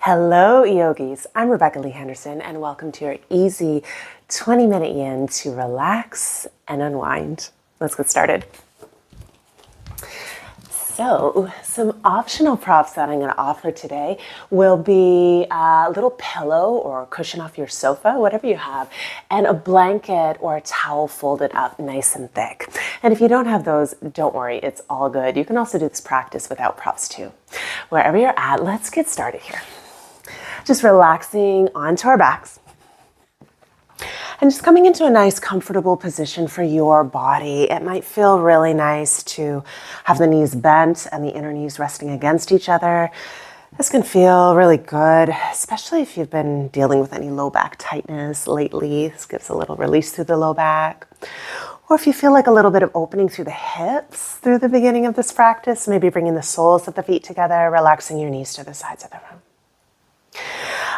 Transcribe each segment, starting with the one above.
Hello, Yogis. I'm Rebecca Lee Henderson, and welcome to your easy 20-minute yin to relax and unwind. Let's get started. So, some optional props that I'm going to offer today will be a little pillow or cushion off your sofa, whatever you have, and a blanket or a towel folded up nice and thick. And if you don't have those, don't worry, it's all good. You can also do this practice without props too. Wherever you're at, let's get started here. Just relaxing onto our backs. And just coming into a nice comfortable position for your body. It might feel really nice to have the knees bent and the inner knees resting against each other. This can feel really good, especially if you've been dealing with any low back tightness lately. This gives a little release through the low back. Or if you feel like a little bit of opening through the hips through the beginning of this practice, maybe bringing the soles of the feet together, relaxing your knees to the sides of the room.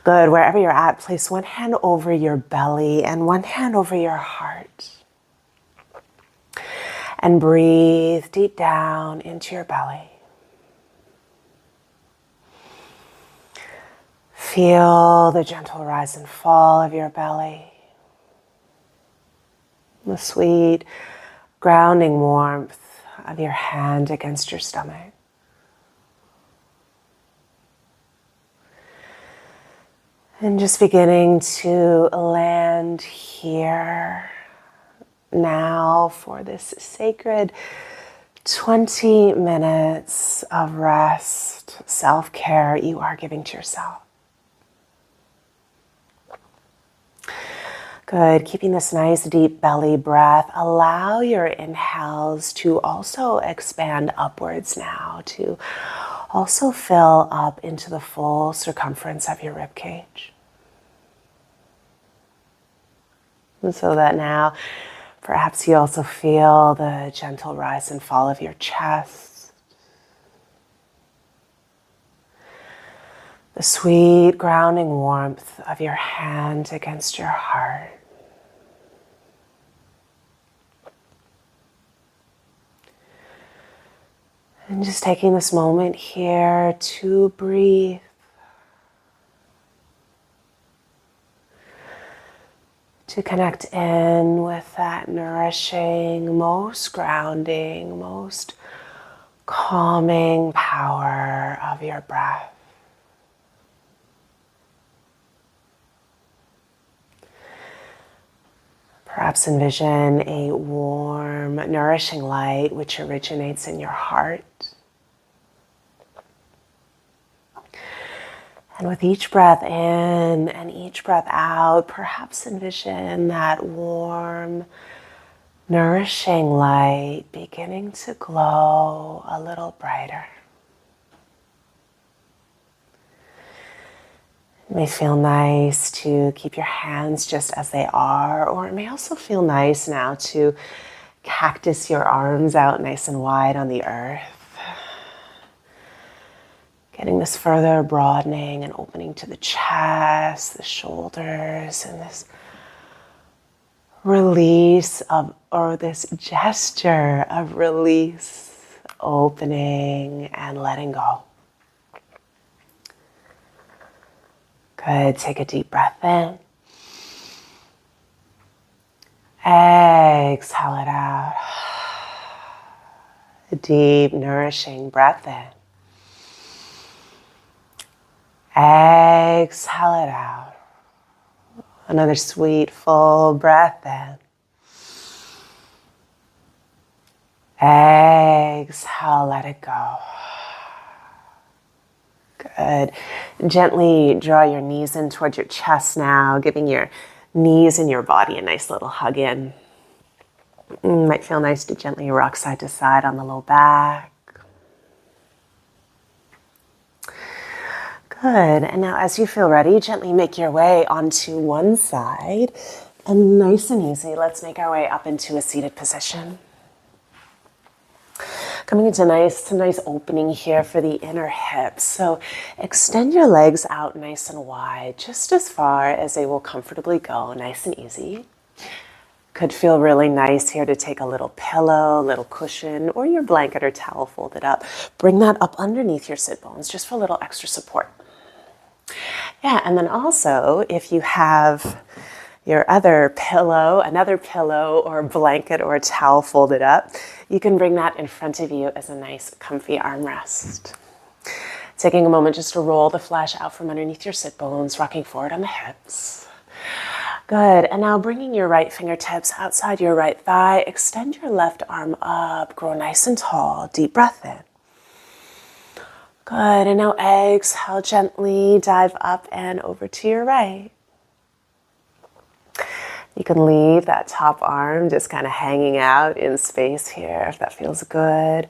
Good. Wherever you're at, place one hand over your belly and one hand over your heart. And breathe deep down into your belly. Feel the gentle rise and fall of your belly. The sweet grounding warmth of your hand against your stomach. And just beginning to land here now for this sacred 20 minutes of rest, self-care you are giving to yourself. Good. Keeping this nice deep belly breath. Allow your inhales to also expand upwards now, to also fill up into the full circumference of your rib cage. And so that now, perhaps you also feel the gentle rise and fall of your chest. The sweet grounding warmth of your hand against your heart. And just taking this moment here to breathe. To connect in with that nourishing, most grounding, most calming power of your breath. Perhaps envision a warm, nourishing light which originates in your heart. And with each breath in and each breath out, perhaps envision that warm, nourishing light beginning to glow a little brighter. It may feel nice to keep your hands just as they are, or it may also feel nice now to cactus your arms out nice and wide on the earth. Getting this further broadening and opening to the chest, the shoulders, and this release of, or this gesture of release, opening and letting go. Good. Take a deep breath in. Exhale it out. A deep, nourishing breath in. Exhale it out. Another sweet, full breath in. Exhale, let it go. Good. Gently draw your knees in towards your chest now, giving your knees and your body a nice little hug in. Might feel nice to gently rock side to side on the low back. Good. And now as you feel ready, gently make your way onto one side. And nice and easy, let's make our way up into a seated position. Coming into nice opening here for the inner hips. So extend your legs out nice and wide, just as far as they will comfortably go, nice and easy. Could feel really nice here to take a little pillow, a little cushion, or your blanket or towel folded up. Bring that up underneath your sit bones just for a little extra support. Yeah, and then also if you have your other pillow, another pillow or a blanket or a towel folded up, you can bring that in front of you as a nice comfy armrest. Taking a moment just to roll the flesh out from underneath your sit bones, rocking forward on the hips. Good, and now bringing your right fingertips outside your right thigh, extend your left arm up, grow nice and tall, deep breath in. Good, and now exhale, gently dive up and over to your right. You can leave that top arm just kind of hanging out in space here if that feels good.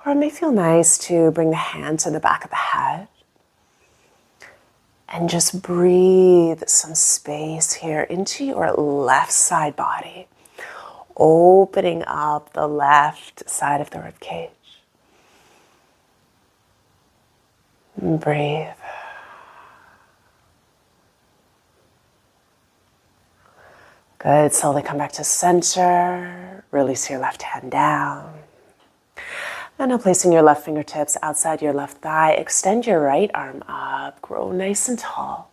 Or it may feel nice to bring the hand to the back of the head. And just breathe some space here into your left side body, opening up the left side of the rib cage. And breathe. Good. Slowly come back to center. Release your left hand down. And now placing your left fingertips outside your left thigh, extend your right arm up, grow nice and tall.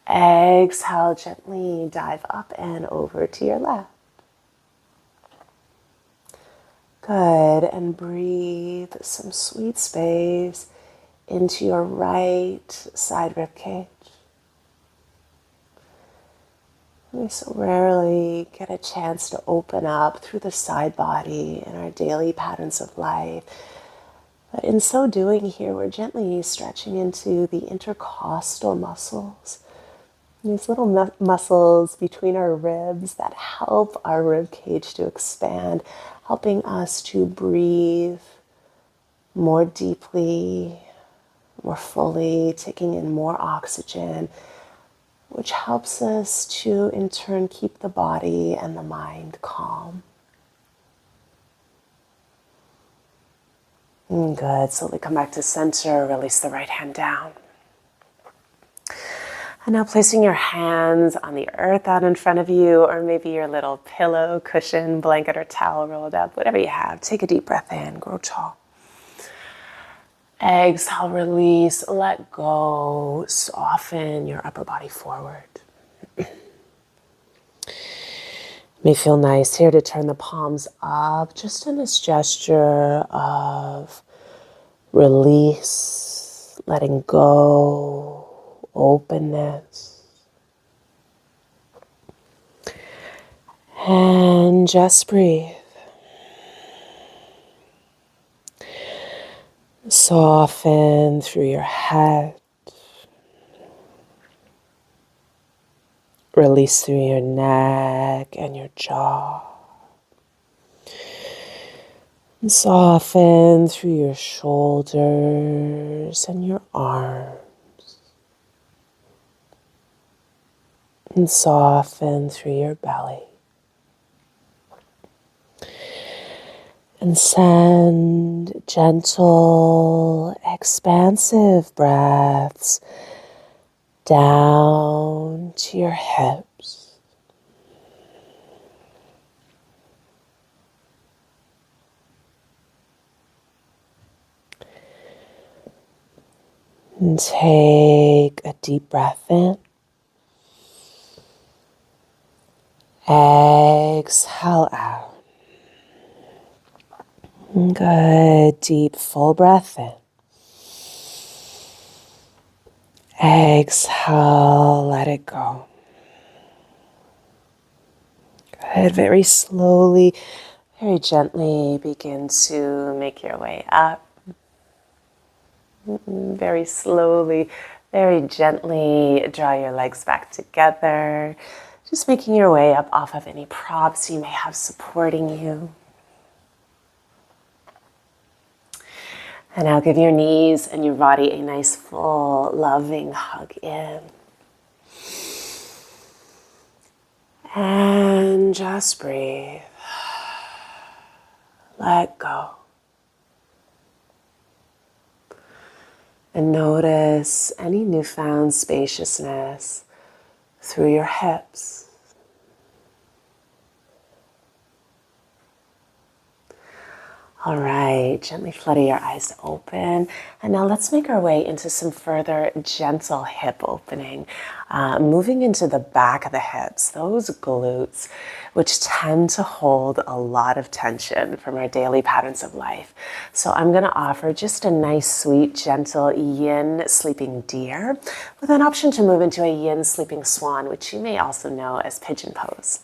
Exhale, gently dive up and over to your left. Good, and breathe some sweet space into your right side rib cage. We so rarely get a chance to open up through the side body in our daily patterns of life. But in so doing here, we're gently stretching into the intercostal muscles. These little muscles between our ribs that help our rib cage to expand, helping us to breathe more deeply, more fully, taking in more oxygen, which helps us to, in turn, keep the body and the mind calm. Good. Slowly come back to center. Release the right hand down. And now placing your hands on the earth out in front of you, or maybe your little pillow, cushion, blanket, or towel rolled up, whatever you have. Take a deep breath in. Grow tall. Exhale, release, let go. Soften your upper body forward. May feel nice here to turn the palms up, just in this gesture of release, letting go, openness. And just breathe. Soften through your head. Release through your neck and your jaw. And soften through your shoulders and your arms. And soften through your belly. And send gentle, expansive breaths down to your hips. And take a deep breath in. Exhale out. Good. Deep, full breath in. Exhale, let it go. Good. Very slowly, very gently begin to make your way up. Very slowly, very gently draw your legs back together. Just making your way up off of any props you may have supporting you. And now give your knees and your body a nice, full, loving hug in. And just breathe. Let go. And notice any newfound spaciousness through your hips. All right, gently flutter your eyes open. And now let's make our way into some further gentle hip opening, moving into the back of the hips, those glutes, which tend to hold a lot of tension from our daily patterns of life. So I'm going to offer just a nice, sweet, gentle yin sleeping deer with an option to move into a yin sleeping swan, which you may also know as pigeon pose.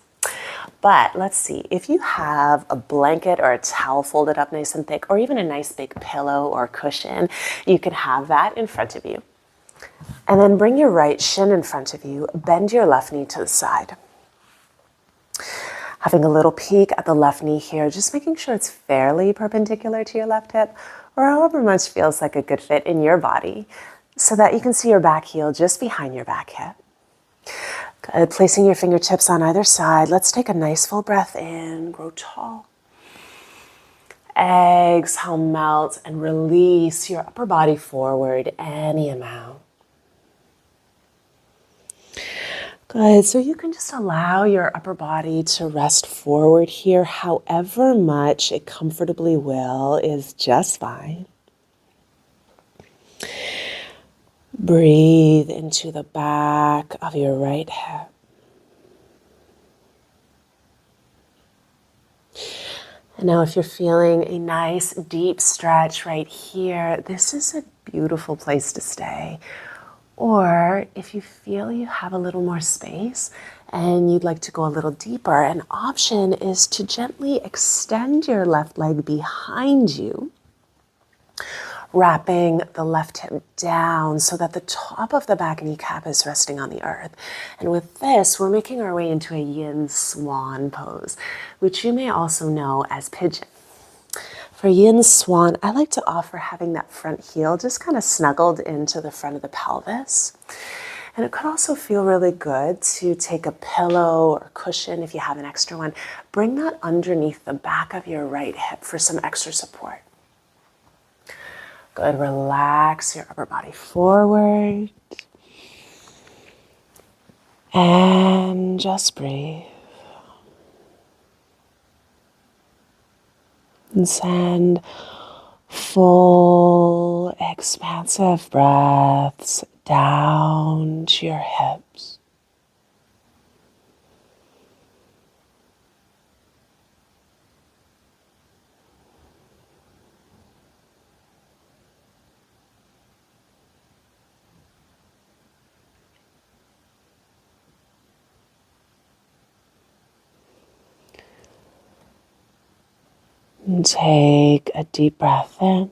But let's see, if you have a blanket or a towel folded up nice and thick, or even a nice big pillow or cushion, you can have that in front of you. And then bring your right shin in front of you, bend your left knee to the side. Having a little peek at the left knee here, just making sure it's fairly perpendicular to your left hip, or however much feels like a good fit in your body, so that you can see your back heel just behind your back hip. Good. Placing your fingertips on either side, let's take a nice full breath in, grow tall. Exhale, melt and release your upper body forward any amount. Good. So you can just allow your upper body to rest forward here, however much it comfortably will is just fine. Breathe into the back of your right hip. And now if you're feeling a nice deep stretch right here, this is a beautiful place to stay. Or if you feel you have a little more space and you'd like to go a little deeper, an option is to gently extend your left leg behind you, wrapping the left hip down so that the top of the back kneecap is resting on the earth. And with this, we're making our way into a yin swan pose, which you may also know as pigeon. For yin swan, I like to offer having that front heel just kind of snuggled into the front of the pelvis. And it could also feel really good to take a pillow or cushion if you have an extra one. Bring that underneath the back of your right hip for some extra support. Good, relax your upper body forward. And just breathe. And send full, expansive breaths down to your hips. And take a deep breath in.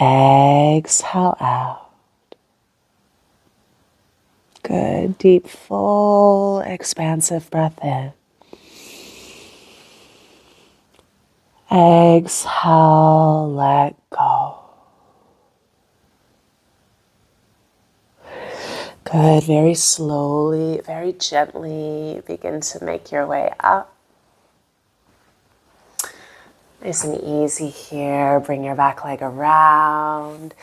Exhale out. Good, deep, full, expansive breath in. Exhale, let go. Good, very slowly, very gently begin to make your way up. Nice and easy here. Bring your back leg around.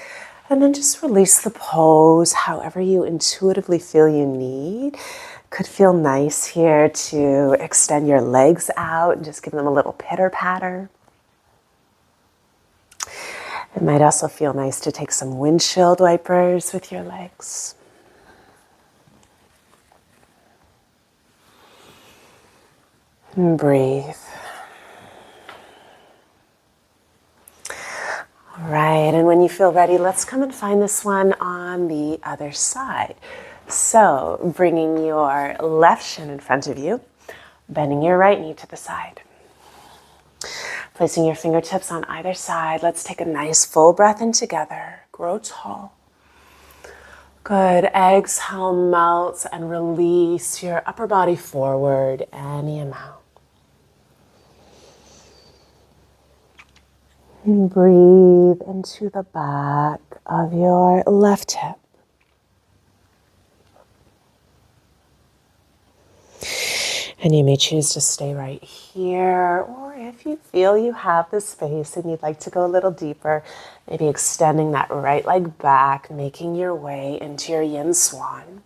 And then just release the pose however you intuitively feel you need. Could feel nice here to extend your legs out and just give them a little pitter-patter. It might also feel nice to take some windshield wipers with your legs. And breathe. All right, and when you feel ready, let's come and find this one on the other side. So, bringing your left shin in front of you, bending your right knee to the side. Placing your fingertips on either side, let's take a nice full breath in together. Grow tall. Good, exhale, melt and release your upper body forward any amount. And breathe into the back of your left hip. And you may choose to stay right here, or if you feel you have the space and you'd like to go a little deeper, maybe extending that right leg back, making your way into your yin swan.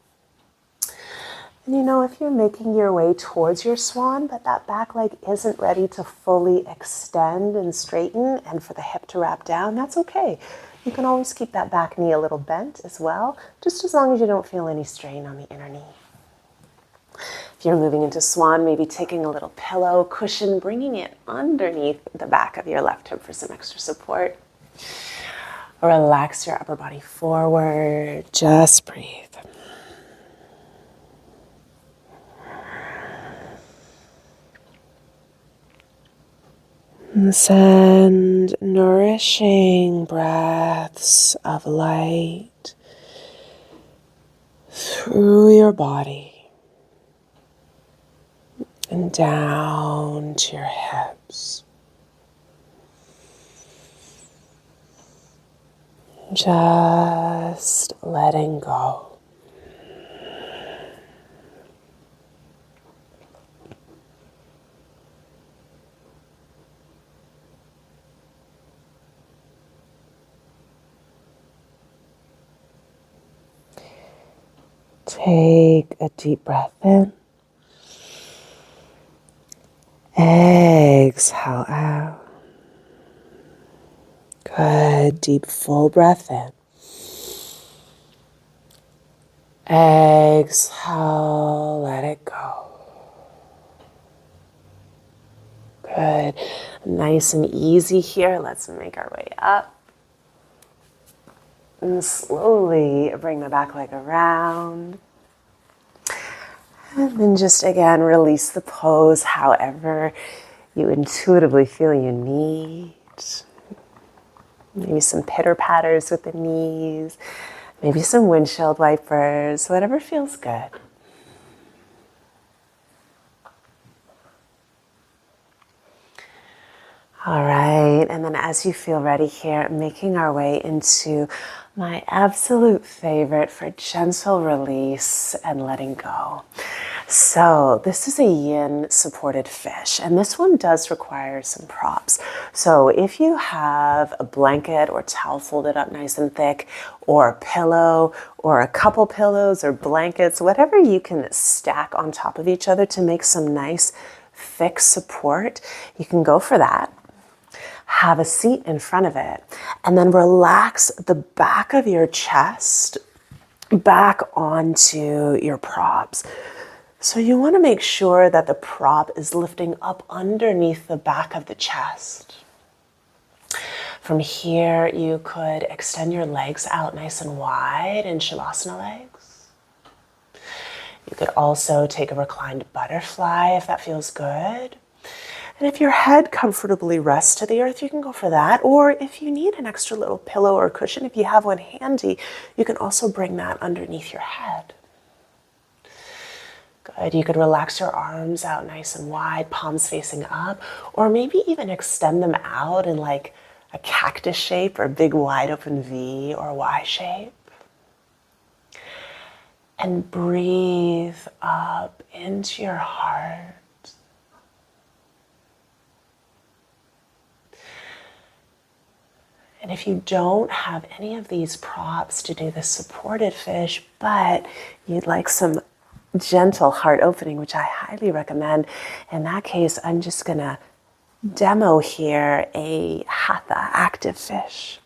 And you know, if you're making your way towards your swan, but that back leg isn't ready to fully extend and straighten and for the hip to wrap down, that's okay. You can always keep that back knee a little bent as well, just as long as you don't feel any strain on the inner knee. If you're moving into swan, maybe taking a little pillow, cushion, bringing it underneath the back of your left hip for some extra support. Relax your upper body forward. Just breathe. And send nourishing breaths of light through your body and down to your hips. Just letting go. Take a deep breath in. Exhale out. Good. Deep, full breath in. Exhale, let it go. Good. Nice and easy here. Let's make our way up. And slowly bring the back leg around. And then just again, release the pose however you intuitively feel you need. Maybe some pitter patters with the knees. Maybe some windshield wipers, whatever feels good. All right, and then as you feel ready here, making our way into my absolute favorite for gentle release and letting go. So this is a yin supported fish, and this one does require some props. So if you have a blanket or towel folded up nice and thick, or a pillow, or a couple pillows or blankets, whatever you can stack on top of each other to make some nice thick support, you can go for that. Have a seat in front of it, and then relax the back of your chest back onto your props. So you want to make sure that the prop is lifting up underneath the back of the chest. From here, you could extend your legs out nice and wide in Savasana legs. You could also take a reclined butterfly if that feels good. And if your head comfortably rests to the earth, you can go for that. Or if you need an extra little pillow or cushion, if you have one handy, you can also bring that underneath your head. Good. You could relax your arms out nice and wide, palms facing up, or maybe even extend them out in like a cactus shape or a big wide open V or Y shape. And breathe up into your heart. And if you don't have any of these props to do the supported fish, but you'd like some gentle heart opening, which I highly recommend, in that case, I'm just gonna demo here a hatha active fish.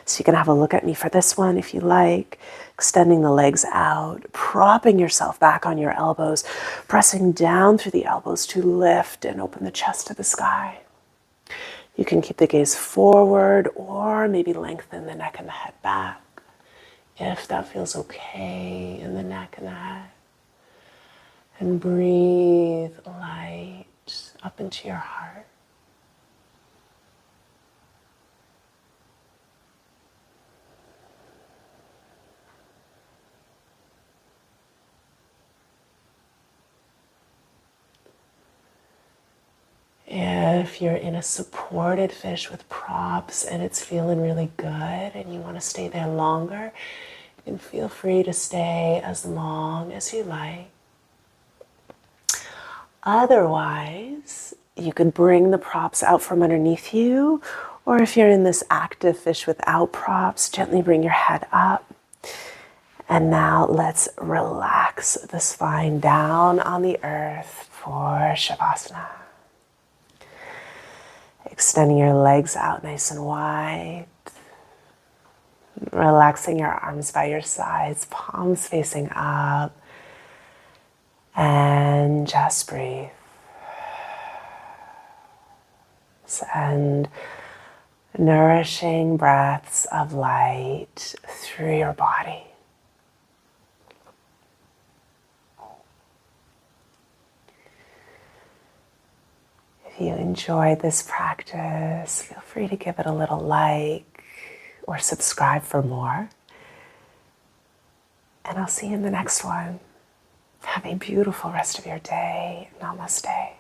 So you can have a look at me for this one if you like, extending the legs out, propping yourself back on your elbows, pressing down through the elbows to lift and open the chest to the sky. You can keep the gaze forward or maybe lengthen the neck and the head back if that feels okay in the neck and the head. And breathe light up into your heart. If you're in a supported fish with props and it's feeling really good and you want to stay there longer, you can feel free to stay as long as you like. Otherwise, you could bring the props out from underneath you, or if you're in this active fish without props, gently bring your head up And now let's relax the spine down on the earth for Shavasana. Extending your legs out nice and wide. Relaxing your arms by your sides, palms facing up. And just breathe. Send nourishing breaths of light through your body. If you enjoyed this practice, feel free to give it a little like or subscribe for more. And I'll see you in the next one. Have a beautiful rest of your day. Namaste.